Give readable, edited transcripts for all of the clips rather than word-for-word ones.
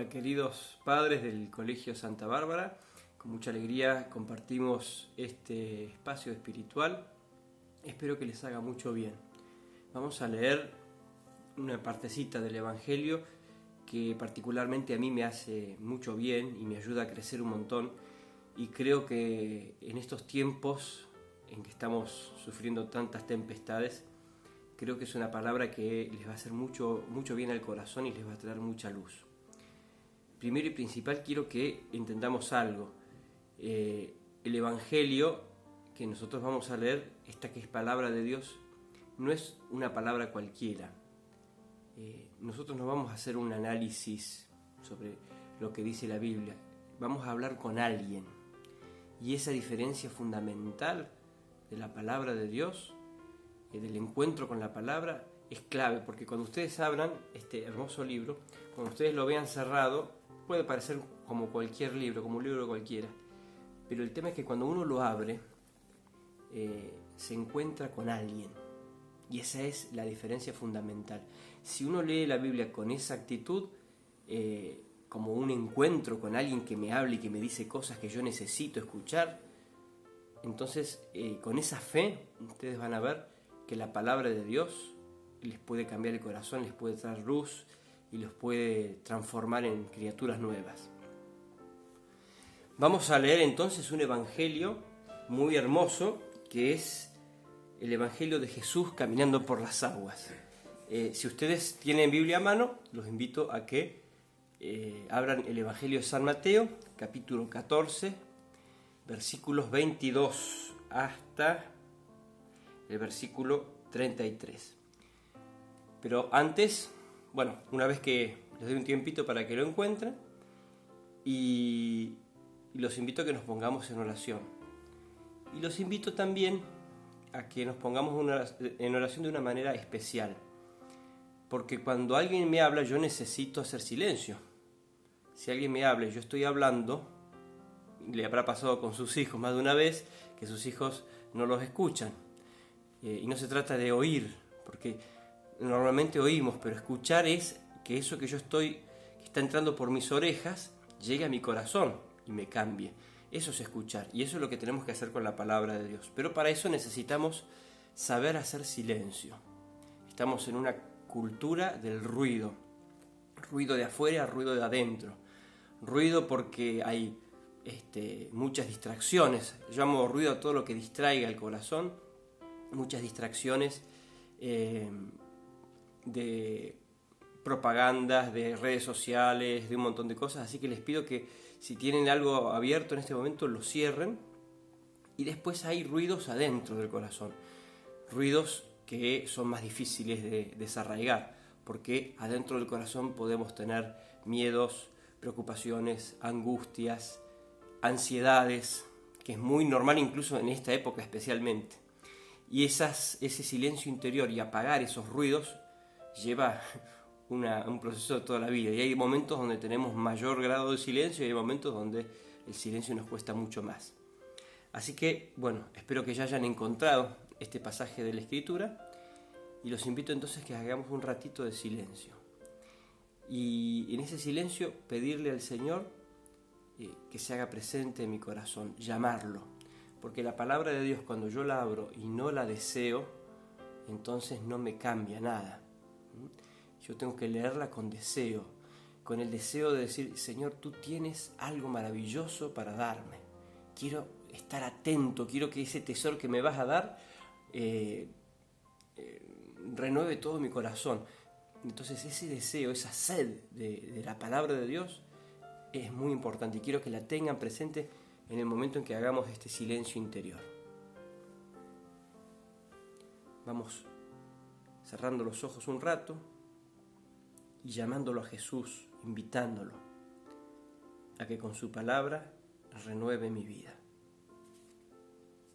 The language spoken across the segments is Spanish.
Hola queridos padres del Colegio Santa Bárbara, con mucha alegría compartimos este espacio espiritual, espero que les haga mucho bien. Vamos a leer una partecita del Evangelio que particularmente a mí me hace mucho bien y me ayuda a crecer un montón, y creo que en estos tiempos en que estamos sufriendo tantas tempestades, creo que es una palabra que les va a hacer mucho bien al corazón y les va a traer mucha luz. Primero y principal quiero que entendamos algo. El Evangelio que nosotros vamos a leer, esta que es palabra de Dios, no es una palabra cualquiera. Nosotros no vamos a hacer un análisis sobre lo que dice la Biblia, vamos a hablar con alguien. Y esa diferencia fundamental de la palabra de Dios, del encuentro con la palabra, es clave, porque cuando ustedes abran este hermoso libro, cuando ustedes lo vean cerrado, puede parecer como cualquier libro, como un libro cualquiera, pero el tema es que cuando uno lo abre, se encuentra con alguien, y esa es la diferencia fundamental. Si uno lee la Biblia con esa actitud, como un encuentro con alguien que me habla y que me dice cosas que yo necesito escuchar, entonces con esa fe ustedes van a ver que la palabra de Dios les puede cambiar el corazón, les puede traer luz y los puede transformar en criaturas nuevas. Vamos a leer entonces un evangelio muy hermoso, que es el evangelio de Jesús caminando por las aguas. Si ustedes tienen Biblia a mano, los invito a que abran el evangelio de San Mateo, capítulo 14, versículos 22 hasta el versículo 33. Pero antes, una vez que les doy un tiempito para que lo encuentren, y los invito a que nos pongamos en oración. Y los invito también a que nos pongamos en oración de una manera especial. Porque cuando alguien me habla, yo necesito hacer silencio. Si alguien me habla y yo estoy hablando, le habrá pasado con sus hijos más de una vez, que sus hijos no los escuchan. Y no se trata de oír, porque normalmente oímos, pero escuchar es que eso que está entrando por mis orejas, llegue a mi corazón y me cambie. Eso es escuchar, y eso es lo que tenemos que hacer con la palabra de Dios. Pero para eso necesitamos saber hacer silencio. Estamos en una cultura del ruido. Ruido de afuera, ruido de adentro. Ruido porque hay muchas distracciones. Yo llamo ruido a todo lo que distraiga el corazón. Muchas distracciones de propagandas, de redes sociales, de un montón de cosas. Así que les pido que si tienen algo abierto en este momento, lo cierren. Y después hay ruidos adentro del corazón. Ruidos que son más difíciles de desarraigar, porque adentro del corazón podemos tener miedos, preocupaciones, angustias, ansiedades, que es muy normal incluso en esta época especialmente. Y ese silencio interior y apagar esos ruidos lleva un proceso de toda la vida. Y hay momentos donde tenemos mayor grado de silencio y hay momentos donde el silencio nos cuesta mucho más. Así que, espero que ya hayan encontrado este pasaje de la Escritura y los invito entonces que hagamos un ratito de silencio. Y en ese silencio pedirle al Señor que se haga presente en mi corazón, llamarlo. Porque la palabra de Dios, cuando yo la abro y no la deseo, entonces no me cambia nada. Yo tengo que leerla con deseo, con el deseo de decir: Señor, tú tienes algo maravilloso para darme. Quiero estar atento, quiero que ese tesoro que me vas a dar renueve todo mi corazón. Entonces ese deseo, esa sed de la palabra de Dios es muy importante y quiero que la tengan presente en el momento en que hagamos este silencio interior. Vamos cerrando los ojos un rato y llamándolo a Jesús, invitándolo a que con su palabra renueve mi vida.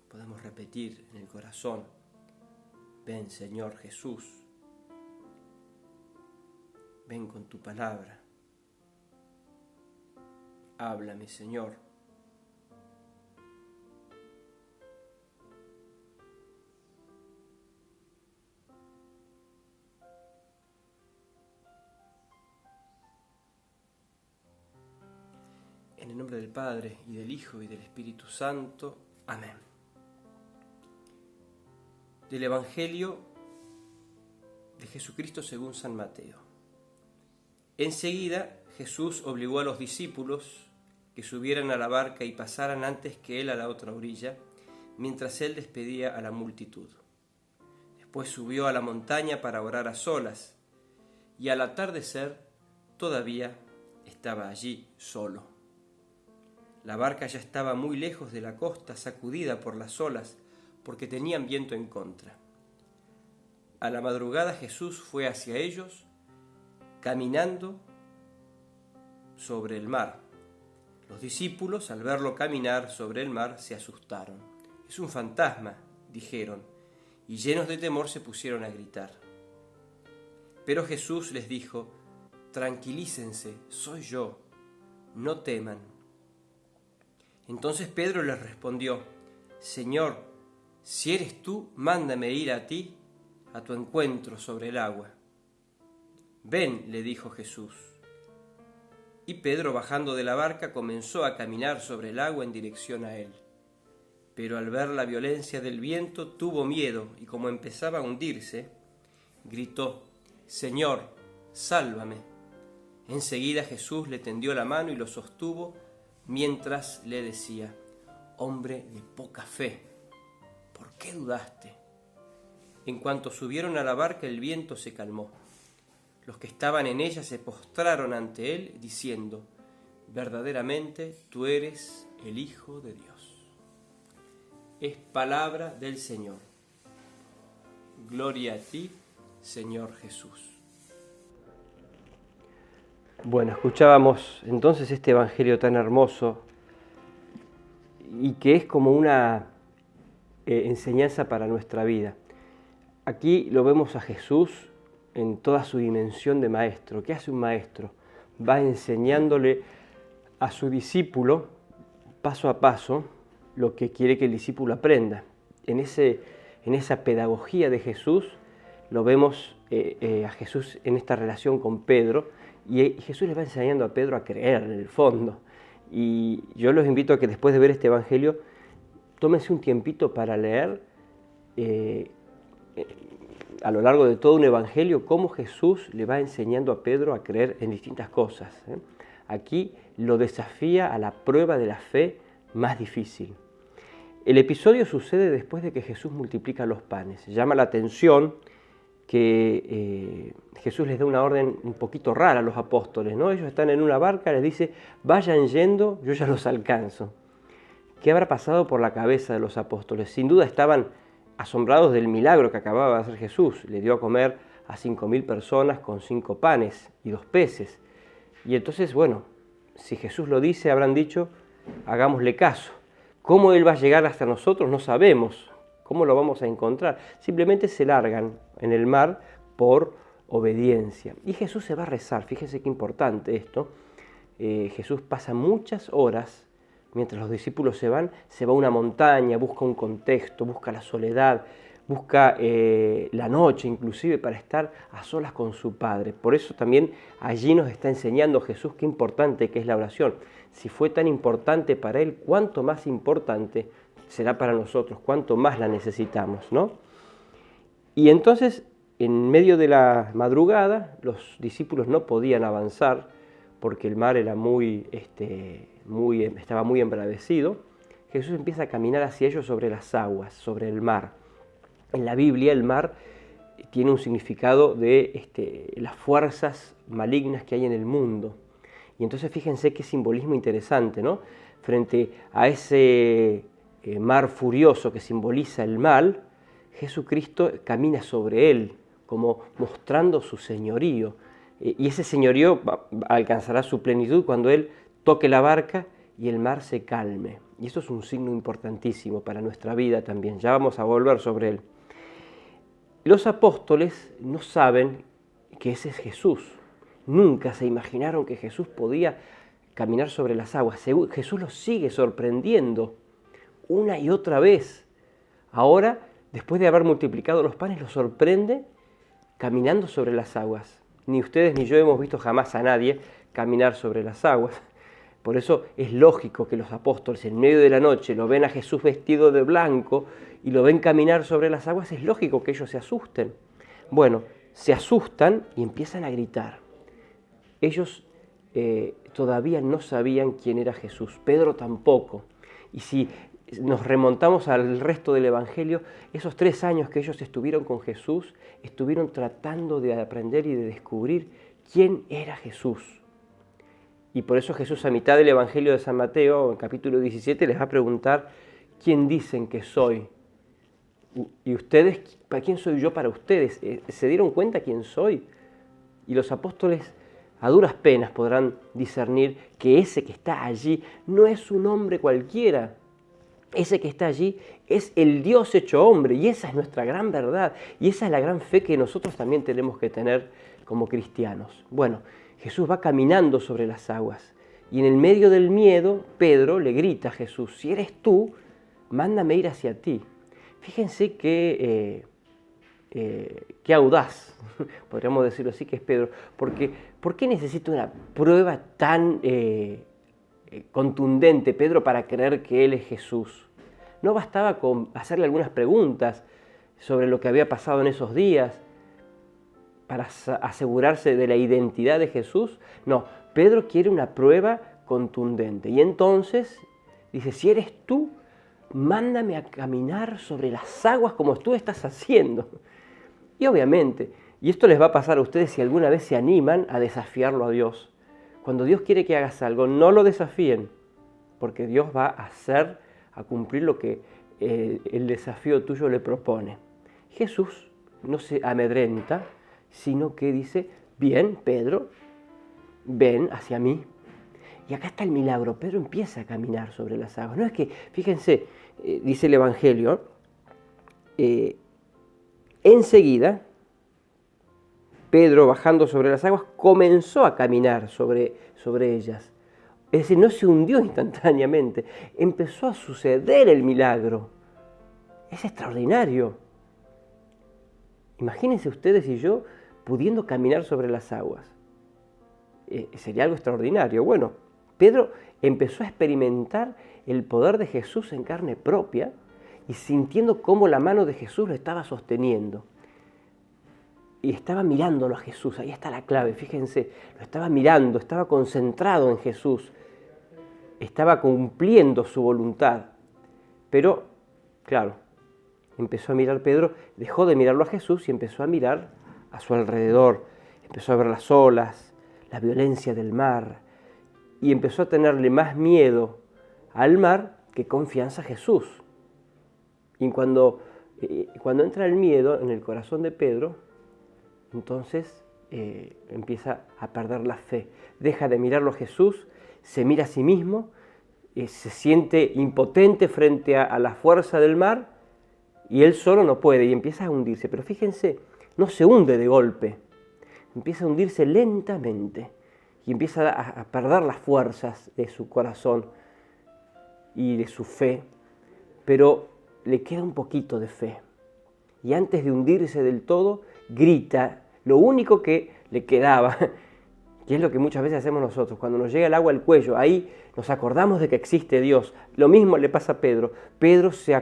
Podemos repetir en el corazón: ven, Señor Jesús, ven con tu palabra, háblame, Señor. nombre del Padre, y del Hijo, y del Espíritu Santo. Amén. Del Evangelio de Jesucristo según San Mateo. Enseguida Jesús obligó a los discípulos que subieran a la barca y pasaran antes que él a la otra orilla, mientras él despedía a la multitud. Después subió a la montaña para orar a solas, y al atardecer todavía estaba allí solo. La barca ya estaba muy lejos de la costa, sacudida por las olas, porque tenían viento en contra. A la madrugada Jesús fue hacia ellos, caminando sobre el mar. Los discípulos, al verlo caminar sobre el mar, se asustaron. «Es un fantasma», dijeron, y llenos de temor se pusieron a gritar. Pero Jesús les dijo: «Tranquilícense, soy yo, no teman». Entonces Pedro les respondió: «Señor, si eres tú, mándame ir a ti, a tu encuentro sobre el agua». «Ven», le dijo Jesús. Y Pedro, bajando de la barca, comenzó a caminar sobre el agua en dirección a él. Pero al ver la violencia del viento, tuvo miedo, y como empezaba a hundirse, gritó: «Señor, sálvame». Enseguida Jesús le tendió la mano y lo sostuvo, mientras le decía: «Hombre de poca fe, ¿por qué dudaste?». En cuanto subieron a la barca, el viento se calmó. Los que estaban en ella se postraron ante él, diciendo: «Verdaderamente tú eres el Hijo de Dios». Es palabra del Señor. Gloria a ti, Señor Jesús. Bueno, escuchábamos entonces este Evangelio tan hermoso y que es como una enseñanza para nuestra vida. Aquí lo vemos a Jesús en toda su dimensión de maestro. ¿Qué hace un maestro? Va enseñándole a su discípulo paso a paso lo que quiere que el discípulo aprenda. En esa pedagogía de Jesús lo vemos a Jesús en esta relación con Pedro, y Jesús le va enseñando a Pedro a creer en el fondo. Y yo los invito a que después de ver este Evangelio, tómense un tiempito para leer a lo largo de todo un Evangelio cómo Jesús le va enseñando a Pedro a creer en distintas cosas. Aquí lo desafía a la prueba de la fe más difícil. El episodio sucede después de que Jesús multiplica los panes. Llama la atención que Jesús les da una orden un poquito rara a los apóstoles, ¿no? Ellos están en una barca, les dice: «Vayan yendo, yo ya los alcanzo». ¿Qué habrá pasado por la cabeza de los apóstoles? Sin duda estaban asombrados del milagro que acababa de hacer Jesús. Le dio a comer a 5.000 personas con 5 panes y 2 peces. Y entonces, bueno, si Jesús lo dice, habrán dicho: «Hagámosle caso». ¿Cómo Él va a llegar hasta nosotros? No sabemos. ¿Cómo lo vamos a encontrar? Simplemente se largan en el mar por obediencia. Y Jesús se va a rezar. Fíjense qué importante esto. Jesús pasa muchas horas, mientras los discípulos se va a una montaña, busca un contexto, busca la soledad, busca la noche inclusive para estar a solas con su Padre. Por eso también allí nos está enseñando Jesús qué importante que es la oración. Si fue tan importante para Él, cuánto más importante será para nosotros, cuánto más la necesitamos, ¿no? Y entonces, en medio de la madrugada, los discípulos no podían avanzar porque el mar era estaba muy embravecido. Jesús empieza a caminar hacia ellos sobre las aguas, sobre el mar. En la Biblia el mar tiene un significado de las fuerzas malignas que hay en el mundo. Y entonces fíjense qué simbolismo interesante, ¿no? Frente a ese mar furioso que simboliza el mal, Jesucristo camina sobre él, como mostrando su señorío. Y ese señorío alcanzará su plenitud cuando Él toque la barca y el mar se calme. Y esto es un signo importantísimo para nuestra vida también. Ya vamos a volver sobre él. Los apóstoles no saben que ese es Jesús. Nunca se imaginaron que Jesús podía caminar sobre las aguas. Jesús los sigue sorprendiendo una y otra vez. Ahora, después de haber multiplicado los panes, los sorprende caminando sobre las aguas. Ni ustedes ni yo hemos visto jamás a nadie caminar sobre las aguas, Por eso es lógico que los apóstoles en medio de la noche lo ven a Jesús vestido de blanco y lo ven caminar sobre las aguas, es lógico que ellos se asusten. Bueno, se asustan y empiezan a gritar. Ellos todavía no sabían quién era Jesús, Pedro tampoco. Y si nos remontamos al resto del Evangelio, esos 3 años que ellos estuvieron con Jesús, estuvieron tratando de aprender y de descubrir quién era Jesús. Y por eso Jesús, a mitad del Evangelio de San Mateo, en capítulo 17, les va a preguntar: ¿quién dicen que soy? ¿Y ustedes? ¿Para quién soy yo para ustedes? ¿Se dieron cuenta quién soy? Y los apóstoles a duras penas podrán discernir que ese que está allí no es un hombre cualquiera. Ese que está allí es el Dios hecho hombre, y esa es nuestra gran verdad, y esa es la gran fe que nosotros también tenemos que tener como cristianos. Bueno, Jesús va caminando sobre las aguas, y en el medio del miedo, Pedro le grita a Jesús: si eres tú, mándame ir hacia ti. Fíjense qué audaz, podríamos decirlo así, que es Pedro, porque ¿por qué necesita una prueba tan contundente Pedro para creer que él es Jesús? ¿No bastaba con hacerle algunas preguntas sobre lo que había pasado en esos días para asegurarse de la identidad de Jesús? No, Pedro quiere una prueba contundente. Y entonces dice: si eres tú, mándame a caminar sobre las aguas como tú estás haciendo. Y obviamente, y esto les va a pasar a ustedes si alguna vez se animan a desafiarlo a Dios. Cuando Dios quiere que hagas algo, no lo desafíen, porque Dios va a cumplir lo que el desafío tuyo le propone. Jesús no se amedrenta, sino que dice: bien, Pedro, ven hacia mí. Y acá está el milagro. Pedro empieza a caminar sobre las aguas. No es que, fíjense, dice el Evangelio, enseguida, Pedro, bajando sobre las aguas, comenzó a caminar sobre ellas. Es decir, no se hundió instantáneamente, empezó a suceder el milagro. Es extraordinario. Imagínense ustedes y yo pudiendo caminar sobre las aguas. Sería algo extraordinario. Bueno, Pedro empezó a experimentar el poder de Jesús en carne propia y sintiendo cómo la mano de Jesús lo estaba sosteniendo. Y estaba mirándolo a Jesús, ahí está la clave, fíjense, lo estaba mirando, estaba concentrado en Jesús, estaba cumpliendo su voluntad. Pero, claro, empezó a mirar Pedro, dejó de mirarlo a Jesús y empezó a mirar a su alrededor, empezó a ver las olas, la violencia del mar, y empezó a tenerle más miedo al mar que confianza a Jesús. Y cuando entra el miedo en el corazón de Pedro, entonces empieza a perder la fe. Deja de mirarlo a Jesús, se mira a sí mismo, se siente impotente frente a la fuerza del mar y él solo no puede y empieza a hundirse. Pero fíjense, no se hunde de golpe, empieza a hundirse lentamente y empieza a perder las fuerzas de su corazón y de su fe, pero le queda un poquito de fe. Y antes de hundirse del todo, grita lo único que le quedaba, que es lo que muchas veces hacemos nosotros. Cuando nos llega el agua al cuello, ahí nos acordamos de que existe Dios. Lo mismo le pasa a Pedro. Pedro se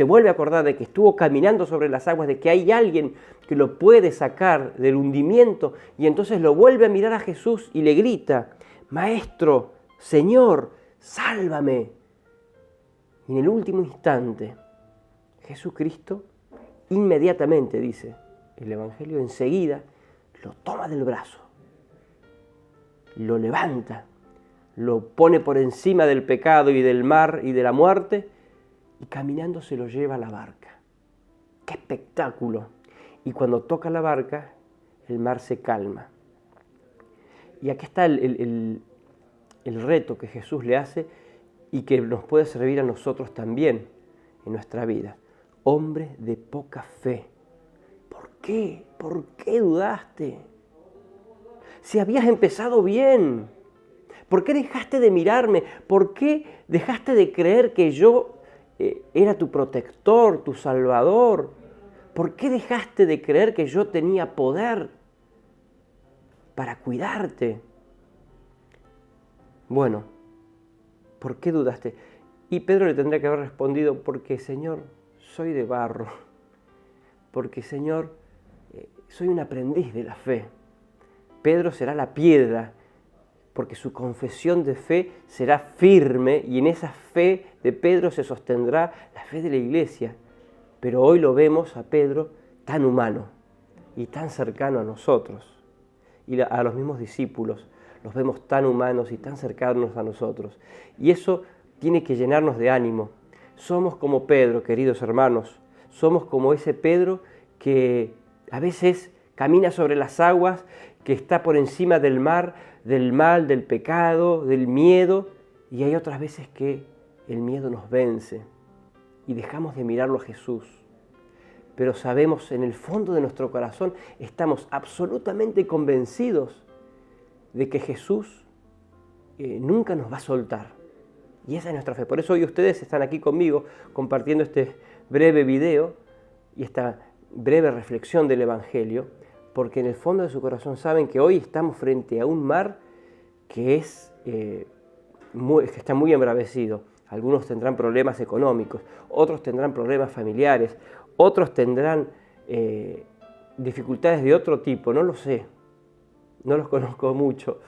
vuelve a acordar de que estuvo caminando sobre las aguas, de que hay alguien que lo puede sacar del hundimiento, y entonces lo vuelve a mirar a Jesús y le grita: Maestro, Señor, sálvame. Y en el último instante, Jesucristo inmediatamente, dice el Evangelio, enseguida lo toma del brazo, lo levanta, lo pone por encima del pecado y del mar y de la muerte, y caminando se lo lleva a la barca. ¡Qué espectáculo! Y cuando toca la barca, el mar se calma. Y aquí está el reto que Jesús le hace y que nos puede servir a nosotros también en nuestra vida. Hombre de poca fe, ¿por qué? ¿Por qué dudaste? Si habías empezado bien, ¿por qué dejaste de mirarme? ¿Por qué dejaste de creer que yo era tu protector, tu salvador? ¿Por qué dejaste de creer que yo tenía poder para cuidarte? Bueno, ¿por qué dudaste? Y Pedro le tendría que haber respondido, porque Señor, soy de barro, porque Señor, soy un aprendiz de la fe. Pedro será la piedra, porque su confesión de fe será firme y en esa fe de Pedro se sostendrá la fe de la iglesia. Pero hoy lo vemos a Pedro tan humano y tan cercano a nosotros y a los mismos discípulos. Los vemos tan humanos y tan cercanos a nosotros. Y eso tiene que llenarnos de ánimo. Somos como Pedro, queridos hermanos. Somos como ese Pedro que a veces camina sobre las aguas, que está por encima del mar, del mal, del pecado, del miedo. Y hay otras veces que el miedo nos vence y dejamos de mirarlo a Jesús. Pero sabemos en el fondo de nuestro corazón, estamos absolutamente convencidos de que Jesús nunca nos va a soltar. Y esa es nuestra fe. Por eso hoy ustedes están aquí conmigo compartiendo este breve video y esta breve reflexión del Evangelio, porque en el fondo de su corazón saben que hoy estamos frente a un mar que está muy embravecido. Algunos tendrán problemas económicos, otros tendrán problemas familiares, otros tendrán dificultades de otro tipo, no lo sé, no los conozco mucho,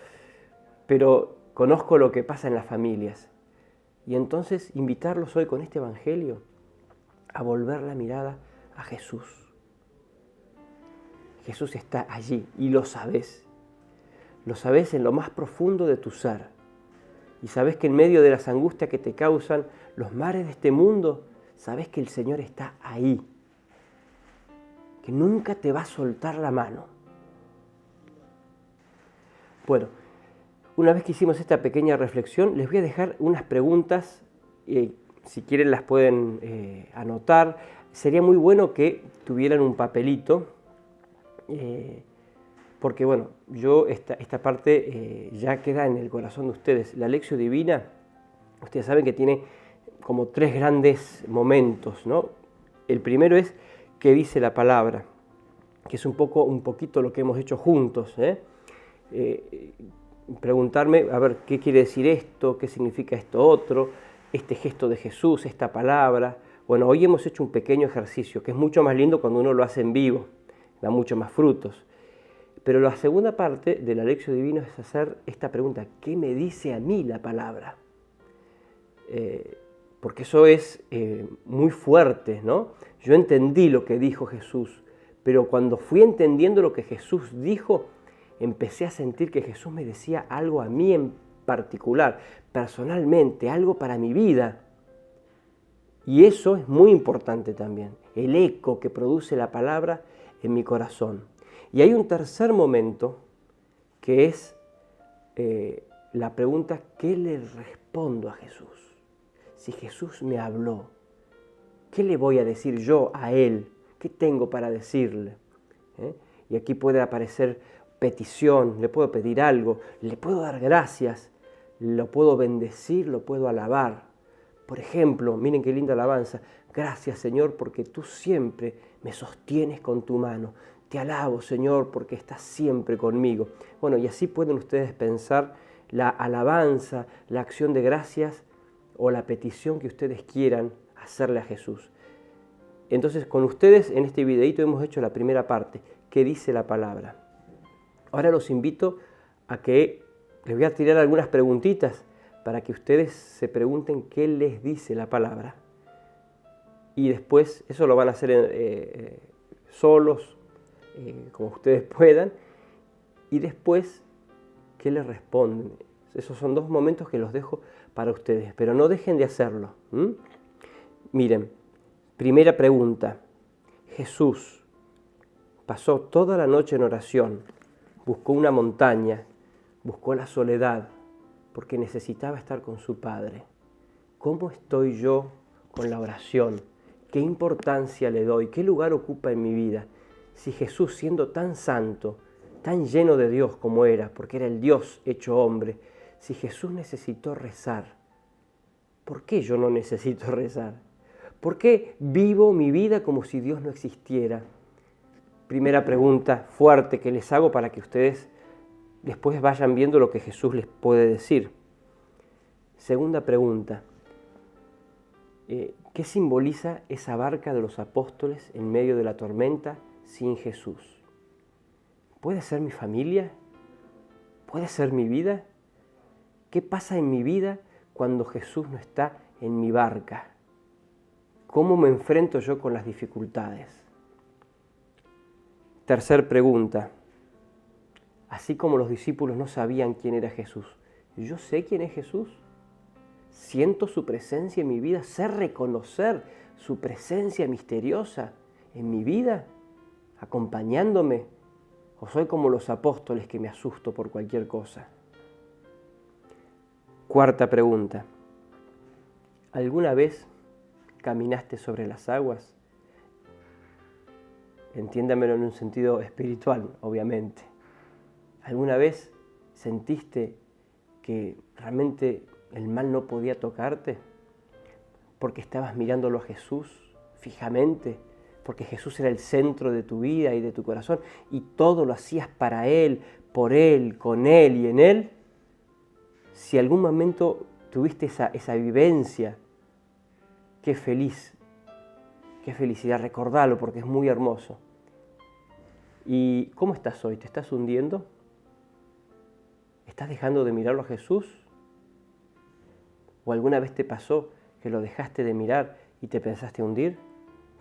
pero conozco lo que pasa en las familias. Y entonces invitarlos hoy con este Evangelio a volver la mirada a Jesús. Jesús está allí y lo sabes en lo más profundo de tu ser. Y sabes que en medio de las angustias que te causan los mares de este mundo, sabes que el Señor está ahí, que nunca te va a soltar la mano. Bueno, una vez que hicimos esta pequeña reflexión, les voy a dejar unas preguntas, si quieren las pueden anotar. Sería muy bueno que tuvieran un papelito, porque bueno, esta parte ya queda en el corazón de ustedes. La Lección Divina, ustedes saben que tiene como 3 grandes momentos, ¿no? El primero es qué dice la palabra, que es un poquito lo que hemos hecho juntos, preguntarme, a ver, ¿qué quiere decir esto? ¿Qué significa esto otro? Este gesto de Jesús, esta palabra. Bueno, hoy hemos hecho un pequeño ejercicio, que es mucho más lindo cuando uno lo hace en vivo, da mucho más frutos. Pero la segunda parte de la Lección Divina es hacer esta pregunta, ¿qué me dice a mí la palabra? Porque eso es muy fuerte, ¿no? Yo entendí lo que dijo Jesús, pero cuando fui entendiendo lo que Jesús dijo, empecé a sentir que Jesús me decía algo a mí en particular, personalmente, algo para mi vida. Y eso es muy importante también, el eco que produce la palabra en mi corazón. Y hay un tercer momento que es la pregunta, ¿qué le respondo a Jesús? Si Jesús me habló, ¿qué le voy a decir yo a Él? ¿Qué tengo para decirle? Y aquí puede aparecer petición, le puedo pedir algo, le puedo dar gracias, lo puedo bendecir, lo puedo alabar. Por ejemplo, miren qué linda alabanza. Gracias, Señor, porque tú siempre me sostienes con tu mano. Te alabo, Señor, porque estás siempre conmigo. Bueno, y así pueden ustedes pensar la alabanza, la acción de gracias o la petición que ustedes quieran hacerle a Jesús. Entonces, con ustedes en este videito hemos hecho la primera parte, ¿qué dice la palabra? Ahora los invito a que les voy a tirar algunas preguntitas para que ustedes se pregunten qué les dice la palabra. Y después, eso lo van a hacer solos, como ustedes puedan. Y después, ¿qué les responden? Esos son 2 momentos que los dejo para ustedes, pero no dejen de hacerlo. Miren, primera pregunta. Jesús pasó toda la noche en oración, buscó una montaña, buscó la soledad, porque necesitaba estar con su Padre. ¿Cómo estoy yo con la oración? ¿Qué importancia le doy? ¿Qué lugar ocupa en mi vida? Si Jesús, siendo tan santo, tan lleno de Dios como era, porque era el Dios hecho hombre, si Jesús necesitó rezar, ¿por qué yo no necesito rezar? ¿Por qué vivo mi vida como si Dios no existiera? Primera pregunta fuerte que les hago para que ustedes después vayan viendo lo que Jesús les puede decir. Segunda pregunta. ¿Qué simboliza esa barca de los apóstoles en medio de la tormenta sin Jesús? ¿Puede ser mi familia? ¿Puede ser mi vida? ¿Qué pasa en mi vida cuando Jesús no está en mi barca? ¿Cómo me enfrento yo con las dificultades? Tercer pregunta. Así como los discípulos no sabían quién era Jesús, ¿yo sé quién es Jesús? ¿Siento su presencia en mi vida? ¿Sé reconocer su presencia misteriosa en mi vida, acompañándome? ¿O soy como los apóstoles que me asusto por cualquier cosa? Cuarta pregunta. ¿Alguna vez caminaste sobre las aguas? Entiéndamelo en un sentido espiritual, obviamente. ¿Alguna vez sentiste que realmente el mal no podía tocarte? Porque estabas mirándolo a Jesús fijamente, porque Jesús era el centro de tu vida y de tu corazón, y todo lo hacías para Él, por Él, con Él y en Él. Si algún momento tuviste esa vivencia, qué feliz, qué felicidad, recordalo porque es muy hermoso. ¿Y cómo estás hoy? ¿Te estás hundiendo? ¿Estás dejando de mirarlo a Jesús? ¿O alguna vez te pasó que lo dejaste de mirar y te pensaste hundir?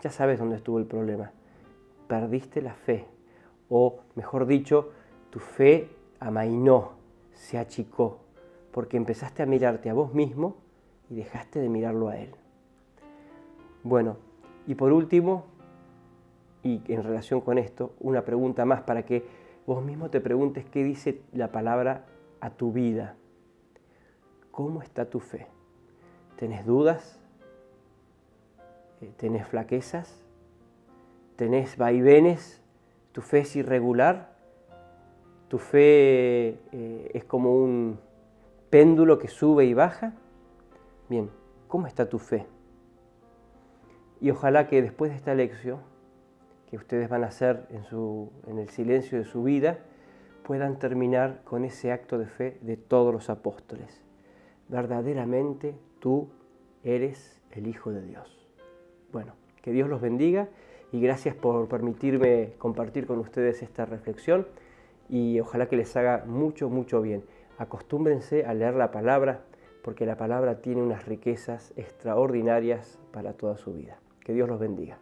Ya sabes dónde estuvo el problema. Perdiste la fe. O, mejor dicho, tu fe amainó, se achicó, porque empezaste a mirarte a vos mismo y dejaste de mirarlo a Él. Bueno, y por último, y en relación con esto, una pregunta más para que vos mismo te preguntes qué dice la palabra a tu vida. ¿Cómo está tu fe? ¿Tenés dudas? ¿Tenés flaquezas? ¿Tenés vaivenes? ¿Tu fe es irregular? ¿Tu fe es como un péndulo que sube y baja? Bien, ¿cómo está tu fe? Y ojalá que después de esta lección, que ustedes van a hacer en el silencio de su vida, puedan terminar con ese acto de fe de todos los apóstoles. Verdaderamente tú eres el Hijo de Dios. Bueno, que Dios los bendiga y gracias por permitirme compartir con ustedes esta reflexión y ojalá que les haga mucho, mucho bien. Acostúmbrense a leer la palabra porque la palabra tiene unas riquezas extraordinarias para toda su vida. Que Dios los bendiga.